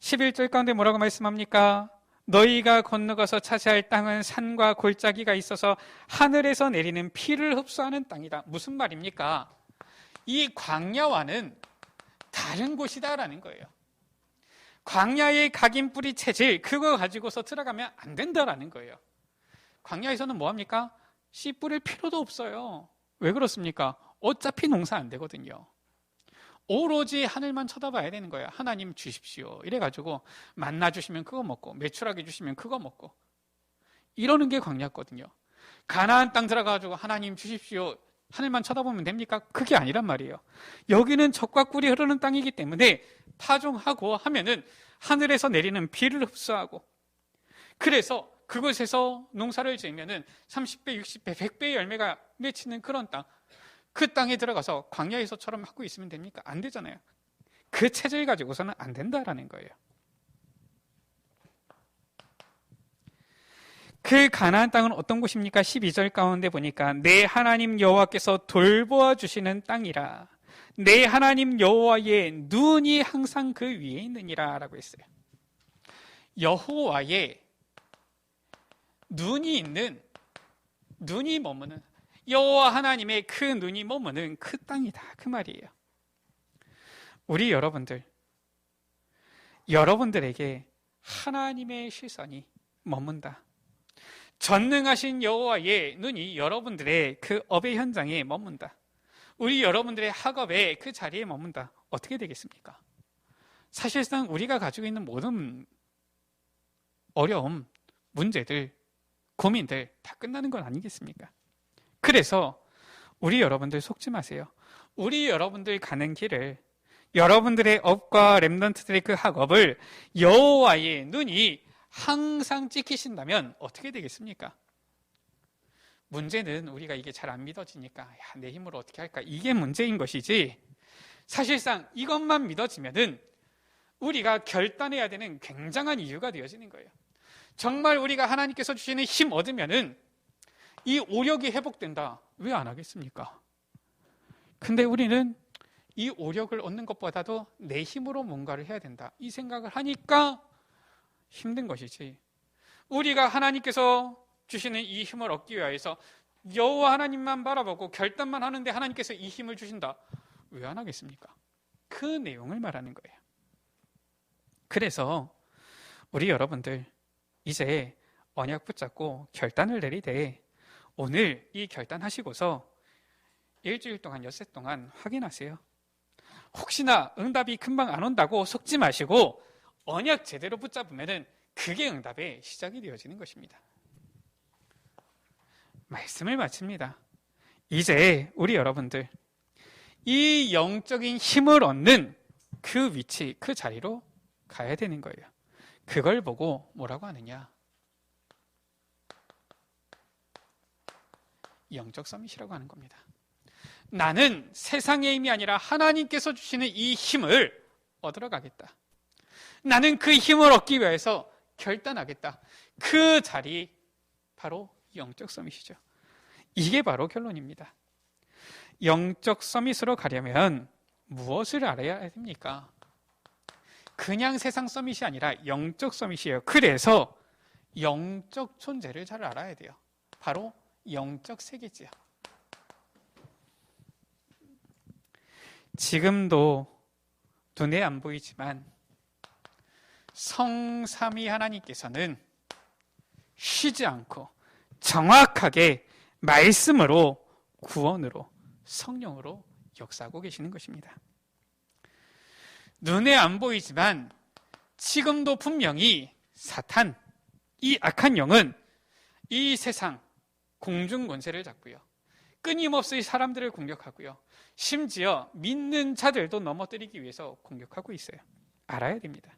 Speaker 1: 11절 가운데 뭐라고 말씀합니까? 너희가 건너가서 차지할 땅은 산과 골짜기가 있어서 하늘에서 내리는 피를 흡수하는 땅이다. 무슨 말입니까? 이 광야와는 다른 곳이다라는 거예요. 광야의 각인 뿌리 체질 그거 가지고서 들어가면 안 된다라는 거예요. 광야에서는 뭐합니까? 씨 뿌릴 필요도 없어요. 왜 그렇습니까? 어차피 농사 안 되거든요. 오로지 하늘만 쳐다봐야 되는 거예요. 하나님 주십시오. 이래가지고 만나 주시면 그거 먹고 매출하게 주시면 그거 먹고 이러는 게 광야거든요. 가나안 땅 들어가가지고 하나님 주십시오. 하늘만 쳐다보면 됩니까? 그게 아니란 말이에요. 여기는 젖과 꿀이 흐르는 땅이기 때문에 파종하고 하면은 하늘에서 내리는 비를 흡수하고 그래서 그곳에서 농사를 지으면은 30배, 60배, 100배의 열매가 맺히는 그런 땅. 그 땅에 들어가서 광야에서처럼 하고 있으면 됩니까? 안 되잖아요. 그 체질 가지고서는 안 된다라는 거예요. 그 가나안 땅은 어떤 곳입니까? 12절 가운데 보니까 내 하나님 여호와께서 돌보아 주시는 땅이라. 내 하나님 여호와의 눈이 항상 그 위에 있느니라 라고 했어요. 여호와의 눈이 있는, 눈이 머무는 여호와 하나님의 그 눈이 머무는 그 땅이다 그 말이에요. 우리 여러분들에게 하나님의 시선이 머문다. 전능하신 여호와의 눈이 여러분들의 그 업의 현장에 머문다. 우리 여러분들의 학업의 그 자리에 머문다. 어떻게 되겠습니까? 사실상 우리가 가지고 있는 모든 어려움, 문제들, 고민들 다 끝나는 건 아니겠습니까? 그래서 우리 여러분들 속지 마세요. 우리 여러분들 가는 길을 여러분들의 업과 렘넌트들의 그 학업을 여호와의 눈이 항상 지키신다면 어떻게 되겠습니까? 문제는 우리가 이게 잘 안 믿어지니까 내 힘으로 어떻게 할까? 이게 문제인 것이지 사실상 이것만 믿어지면은 우리가 결단해야 되는 굉장한 이유가 되어지는 거예요. 정말 우리가 하나님께서 주시는 힘 얻으면은 이 오력이 회복된다. 왜 안 하겠습니까? 근데 우리는 이 오력을 얻는 것보다도 내 힘으로 뭔가를 해야 된다. 이 생각을 하니까 힘든 것이지. 우리가 하나님께서 주시는 이 힘을 얻기 위해서 여호와 하나님만 바라보고 결단만 하는데 하나님께서 이 힘을 주신다. 왜 안 하겠습니까? 그 내용을 말하는 거예요. 그래서 우리 여러분들 이제 언약 붙잡고 결단을 내리되 오늘 이 결단하시고서 일주일 동안 엿새 동안 확인하세요. 혹시나 응답이 금방 안 온다고 속지 마시고 언약 제대로 붙잡으면은 그게 응답의 시작이 되어지는 것입니다. 말씀을 마칩니다. 이제 우리 여러분들 이 영적인 힘을 얻는 그 위치, 그 자리로 가야 되는 거예요. 그걸 보고 뭐라고 하느냐? 영적 서밋이라고 하는 겁니다. 나는 세상의 힘이 아니라 하나님께서 주시는 이 힘을 얻으러 가겠다. 나는 그 힘을 얻기 위해서 결단하겠다. 그 자리 바로 영적 서밋이죠. 이게 바로 결론입니다. 영적 서밋으로 가려면 무엇을 알아야 됩니까? 그냥 세상 서밋이 아니라 영적 서밋이에요. 그래서 영적 존재를 잘 알아야 돼요. 바로 영적 세계지요. 지금도 눈에 안 보이지만 성삼위 하나님께서는 쉬지 않고 정확하게 말씀으로 구원으로 성령으로 역사하고 계시는 것입니다. 눈에 안 보이지만 지금도 분명히 사탄, 이 악한 영은 이 세상 공중 권세를 잡고요. 끊임없이 사람들을 공격하고요. 심지어 믿는 자들도 넘어뜨리기 위해서 공격하고 있어요. 알아야 됩니다.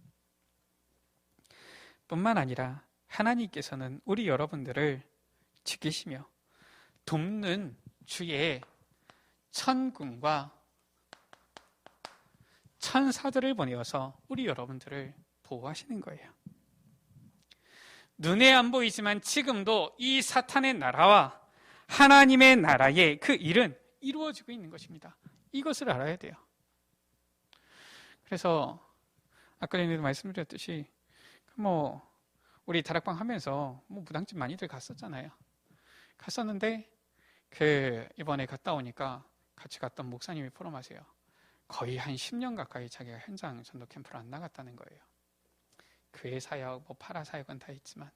Speaker 1: 뿐만 아니라 하나님께서는 우리 여러분들을 지키시며 돕는 주의 천군과 천사들을 보내어서 우리 여러분들을 보호하시는 거예요. 눈에 안 보이지만 지금도 이 사탄의 나라와 하나님의 나라의 그 일은 이루어지고 있는 것입니다. 이것을 알아야 돼요. 그래서 아까 전에도 말씀드렸듯이 우리 다락방 하면서 무당집 많이들 갔었잖아요. 갔었는데 이번에 갔다 오니까 같이 갔던 목사님이 포럼하세요. 거의 한 10년 가까이 자기가 현장 전도 캠프를 안 나갔다는 거예요. 교회 사역, 파라 사역은 다 있지만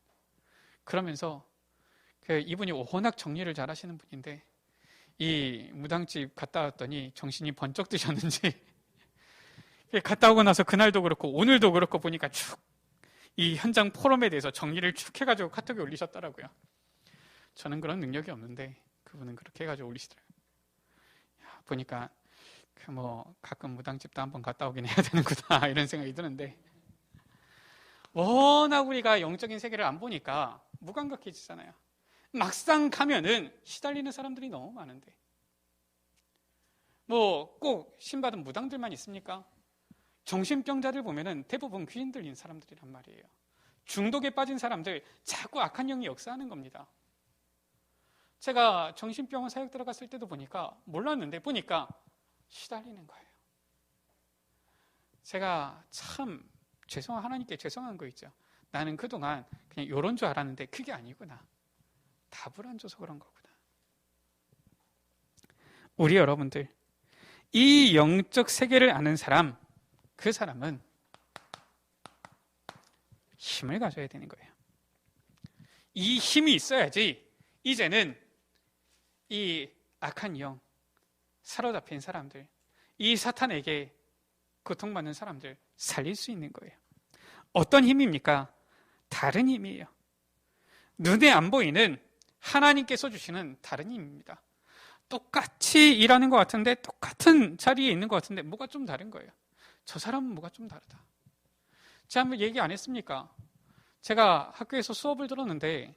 Speaker 1: 그러면서 이분이 워낙 정리를 잘 하시는 분인데 이 무당집 갔다 왔더니 정신이 번쩍 드셨는지 갔다 오고 나서 그날도 그렇고 오늘도 그렇고 보니까 쭉 이 현장 포럼에 대해서 정리를 쭉 해가지고 카톡에 올리셨더라고요. 저는 그런 능력이 없는데 그분은 그렇게 해가지고 올리시더라고요. 보니까 가끔 무당집도 한번 갔다 오긴 해야 되는구나 이런 생각이 드는데 워낙 우리가 영적인 세계를 안 보니까 무감각해지잖아요. 막상 가면은 시달리는 사람들이 너무 많은데 꼭 신받은 무당들만 있습니까? 정신병자들 보면은 대부분 귀신 들린 사람들이란 말이에요. 중독에 빠진 사람들 자꾸 악한 영이 역사하는 겁니다. 제가 정신병원 사역 들어갔을 때도 보니까 몰랐는데 보니까 시달리는 거예요. 제가 참 하나님께 죄송한 거 있죠. 나는 그동안 그냥 이런 줄 알았는데 그게 아니구나. 답을 안 줘서 그런 거구나. 우리 여러분들 이 영적 세계를 아는 사람, 그 사람은 힘을 가져야 되는 거예요. 이 힘이 있어야지 이제는 이 악한 영, 사로잡힌 사람들, 이 사탄에게 고통받는 사람들 살릴 수 있는 거예요. 어떤 힘입니까? 다른 힘이에요. 눈에 안 보이는 하나님께서 주시는 다른 힘입니다. 똑같이 일하는 것 같은데 똑같은 자리에 있는 것 같은데 뭐가 좀 다른 거예요. 저 사람은 뭐가 좀 다르다. 제가 한번 얘기 안 했습니까? 제가 학교에서 수업을 들었는데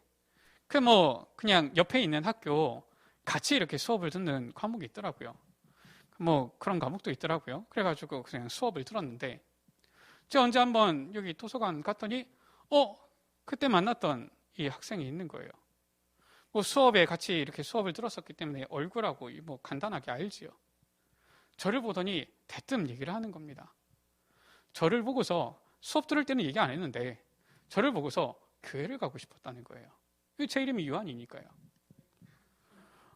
Speaker 1: 그냥 옆에 있는 학교 같이 이렇게 수업을 듣는 과목이 있더라고요. 그런 과목도 있더라고요. 그래가지고 그냥 수업을 들었는데 제가 언제 한번 여기 도서관 갔더니 그때 만났던 이 학생이 있는 거예요. 수업에 같이 이렇게 수업을 들었었기 때문에 얼굴하고 간단하게 알지요. 저를 보더니 대뜸 얘기를 하는 겁니다. 저를 보고서 수업 들을 때는 얘기 안 했는데 저를 보고서 교회를 가고 싶었다는 거예요. 제 이름이 요한이니까요.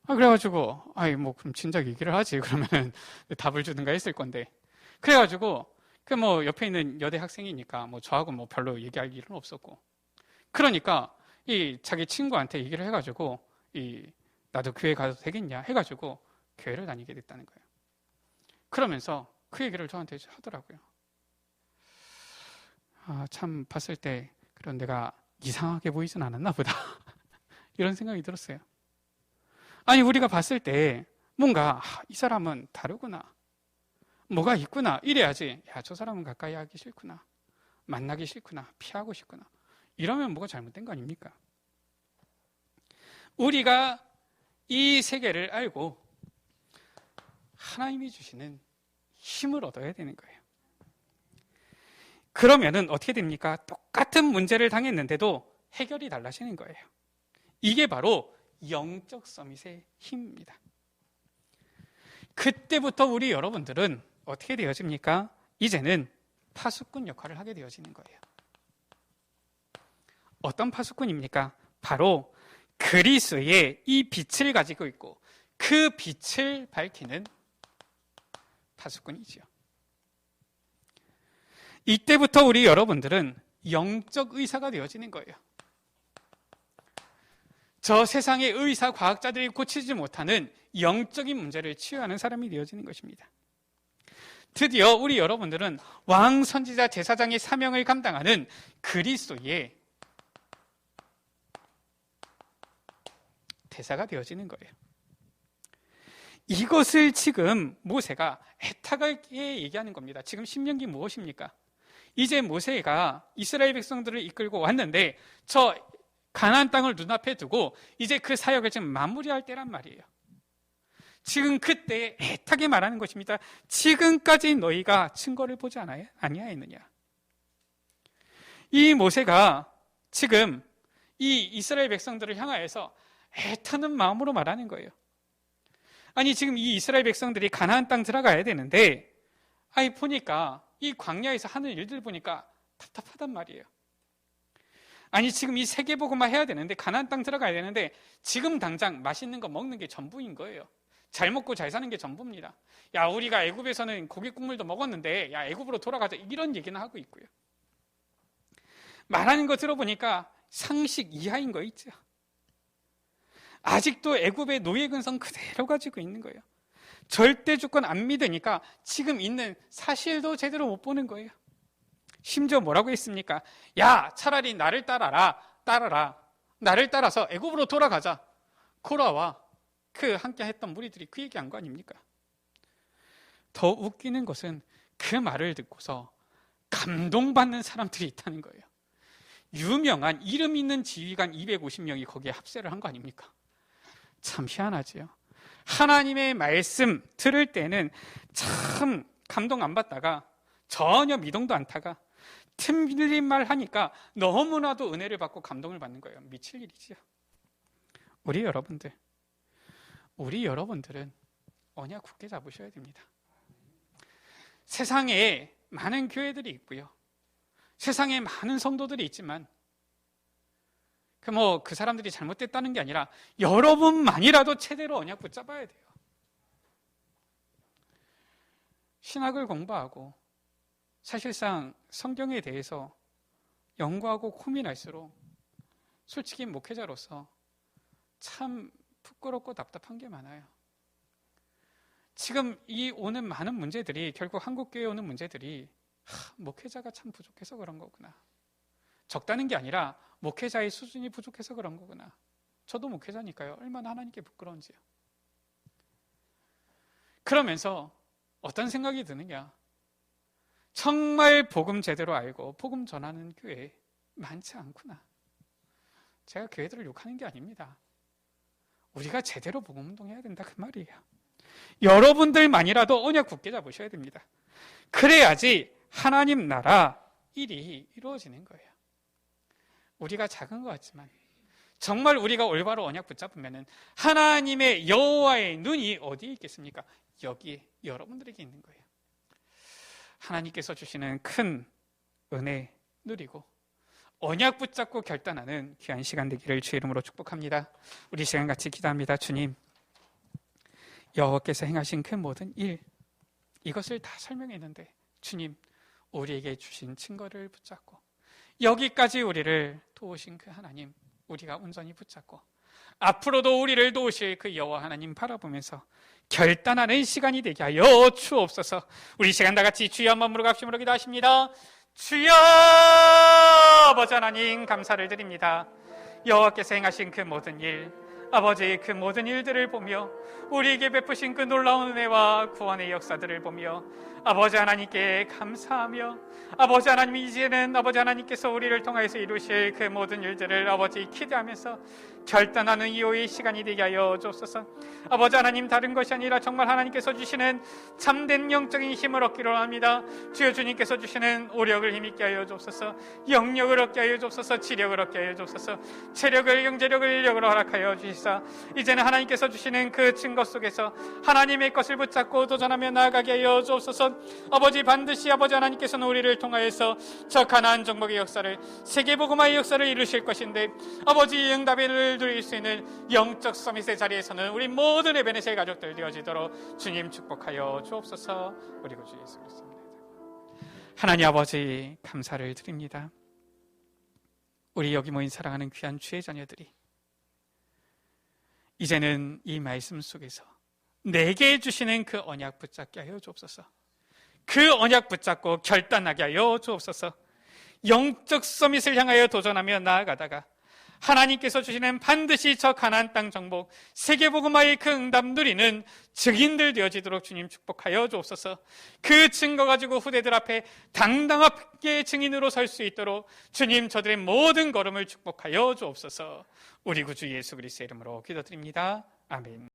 Speaker 1: 그래가지고 뭐 그럼 진작 얘기를 하지 그러면 답을 주든가 했을 건데, 그래가지고 옆에 있는 여대 학생이니까 저하고 별로 얘기할 일은 없었고, 그러니까 이 자기 친구한테 얘기를 해가지고 나도 교회 가도 되겠냐 해가지고 교회를 다니게 됐다는 거예요. 그러면서 그 얘기를 저한테 하더라고요. 참 봤을 때 그런 내가 이상하게 보이진 않았나 보다 이런 생각이 들었어요. 아니 우리가 봤을 때 뭔가 이 사람은 다르구나, 뭐가 있구나 이래야지, 야 저 사람은 가까이 하기 싫구나, 만나기 싫구나, 피하고 싶구나, 이러면 뭐가 잘못된 거 아닙니까? 우리가 이 세계를 알고 하나님이 주시는 힘을 얻어야 되는 거예요. 그러면은 어떻게 됩니까? 똑같은 문제를 당했는데도 해결이 달라지는 거예요. 이게 바로 영적 서밋의 힘입니다. 그때부터 우리 여러분들은 어떻게 되어집니까? 이제는 파수꾼 역할을 하게 되어지는 거예요. 어떤 파수꾼입니까? 바로 그리스도의 이 빛을 가지고 있고 그 빛을 밝히는 파수꾼이지요. 이때부터 우리 여러분들은 영적 의사가 되어지는 거예요. 저 세상의 의사, 과학자들이 고치지 못하는 영적인 문제를 치유하는 사람이 되어지는 것입니다. 드디어 우리 여러분들은 왕, 선지자, 제사장의 사명을 감당하는 그리스도의 대사가 되어지는 거예요. 이것을 지금 모세가 애타게 얘기하는 겁니다. 지금 신명기 무엇입니까? 이제 모세가 이스라엘 백성들을 이끌고 왔는데 저 가나안 땅을 눈앞에 두고 이제 그 사역을 지금 마무리할 때란 말이에요. 지금 그때 애타게 말하는 것입니다. 지금까지 너희가 증거를 보지 아니하였느냐. 이 모세가 지금 이 이스라엘 백성들을 향하여서 애타는 마음으로 말하는 거예요. 아니 지금 이 이스라엘 백성들이 가나안 땅 들어가야 되는데 보니까 이 광야에서 하는 일들 보니까 답답하단 말이에요. 아니 지금 이 세계복음화 해야 되는데 가나안 땅 들어가야 되는데 지금 당장 맛있는 거 먹는 게 전부인 거예요. 잘 먹고 잘 사는 게 전부입니다. 야 우리가 애굽에서는 고기 국물도 먹었는데 야 애굽으로 돌아가자, 이런 얘기는 하고 있고요. 말하는 거 들어보니까 상식 이하인 거 있죠. 아직도 애굽의 노예 근성 그대로 가지고 있는 거예요. 절대 주권 안 믿으니까 지금 있는 사실도 제대로 못 보는 거예요. 심지어 뭐라고 했습니까? 야 차라리 나를 따라라. 나를 따라서 애굽으로 돌아가자. 코라와 그 함께 했던 무리들이 그 얘기한 거 아닙니까? 더 웃기는 것은 그 말을 듣고서 감동받는 사람들이 있다는 거예요. 유명한 이름 있는 지휘관 250명이 거기에 합세를 한 거 아닙니까? 참 희한하지요. 하나님의 말씀 들을 때는 참 감동 안 받다가 전혀 미동도 안 타가 틀린 말 하니까 너무나도 은혜를 받고 감동을 받는 거예요. 미칠 일이지요. 우리 여러분들은 언약 굳게 잡으셔야 됩니다. 세상에 많은 교회들이 있고요. 세상에 많은 성도들이 있지만 그 사람들이 잘못됐다는 게 아니라 여러분만이라도 제대로 언약 붙잡아야 돼요. 신학을 공부하고 사실상 성경에 대해서 연구하고 고민할수록 솔직히 목회자로서 참 부끄럽고 답답한 게 많아요. 지금 이 오는 많은 문제들이 결국 한국교회에 오는 문제들이 목회자가 참 부족해서 그런 거구나. 적다는 게 아니라 목회자의 수준이 부족해서 그런 거구나. 저도 목회자니까요. 얼마나 하나님께 부끄러운지요. 그러면서 어떤 생각이 드느냐. 정말 복음 제대로 알고 복음 전하는 교회 많지 않구나. 제가 교회들을 욕하는 게 아닙니다. 우리가 제대로 복음 운동해야 된다 그 말이에요. 여러분들만이라도 언약 굳게 잡으셔야 됩니다. 그래야지 하나님 나라 일이 이루어지는 거예요. 우리가 작은 것 같지만 정말 우리가 올바로 언약 붙잡으면 하나님의 여호와의 눈이 어디에 있겠습니까? 여기에, 여러분들에게 있는 거예요. 하나님께서 주시는 큰 은혜 누리고 언약 붙잡고 결단하는 귀한 시간 되기를 주의 이름으로 축복합니다. 우리 시간 같이 기도합니다. 주님, 여호와께서 행하신 그 모든 일, 이것을 다 설명했는데 주님, 우리에게 주신 증거를 붙잡고 여기까지 우리를 도우신 그 하나님, 우리가 온전히 붙잡고 앞으로도 우리를 도우실 그 여호와 하나님 바라보면서 결단하는 시간이 되게 하여 주옵소서. 우리 시간 다 같이 주여 한번 무릎갑심으로 기도하십니다. 주여, 아버지 하나님 감사를 드립니다. 여호와께서 행하신 그 모든 일, 아버지 그 모든 일들을 보며 우리에게 베푸신 그 놀라운 은혜와 구원의 역사들을 보며 아버지 하나님께 감사하며 아버지 하나님, 이제는 아버지 하나님께서 우리를 통하여서 이루실 그 모든 일들을 아버지 기대하면서 결단하는 이후의 시간이 되게 하여 주옵소서. 아버지 하나님, 다른 것이 아니라 정말 하나님께서 주시는 참된 영적인 힘을 얻기로 합니다. 주여, 주님께서 주시는 오력을 힘있게 하여 주옵소서. 영력을 얻게 하여 주옵소서. 지력을 얻게 하여 주옵소서. 체력을, 영재력을, 인력으로 허락하여 주시사 이제는 하나님께서 주시는 그 증거 속에서 하나님의 것을 붙잡고 도전하며 나아가게 하여 주옵소서. 아버지, 반드시 아버지 하나님께서는 우리를 통하여서 저 가나안 정복의 역사를, 세계복음화의 역사를 이루실 것인데 아버지, 응답을 누릴 수 있는 영적 서밋의 자리에서는 우리 모든 에베네셀 가족들 되어지도록 주님 축복하여 주옵소서. 우리 구주 예수 그리스도입니다. 하나님 아버지, 감사를 드립니다. 우리 여기 모인 사랑하는 귀한 주의 자녀들이 이제는 이 말씀 속에서 내게 주시는 그 언약 붙잡게 하여 주옵소서. 그 언약 붙잡고 결단하게 하여 주옵소서. 영적 서밋을 향하여 도전하며 나아가다가 하나님께서 주시는 반드시 저 가나안 땅 정복, 세계복음화의 그 응답 누리는 증인들 되어지도록 주님 축복하여 주옵소서. 그 증거 가지고 후대들 앞에 당당하게 증인으로 설 수 있도록 주님, 저들의 모든 걸음을 축복하여 주옵소서. 우리 구주 예수 그리스도의 이름으로 기도드립니다. 아멘.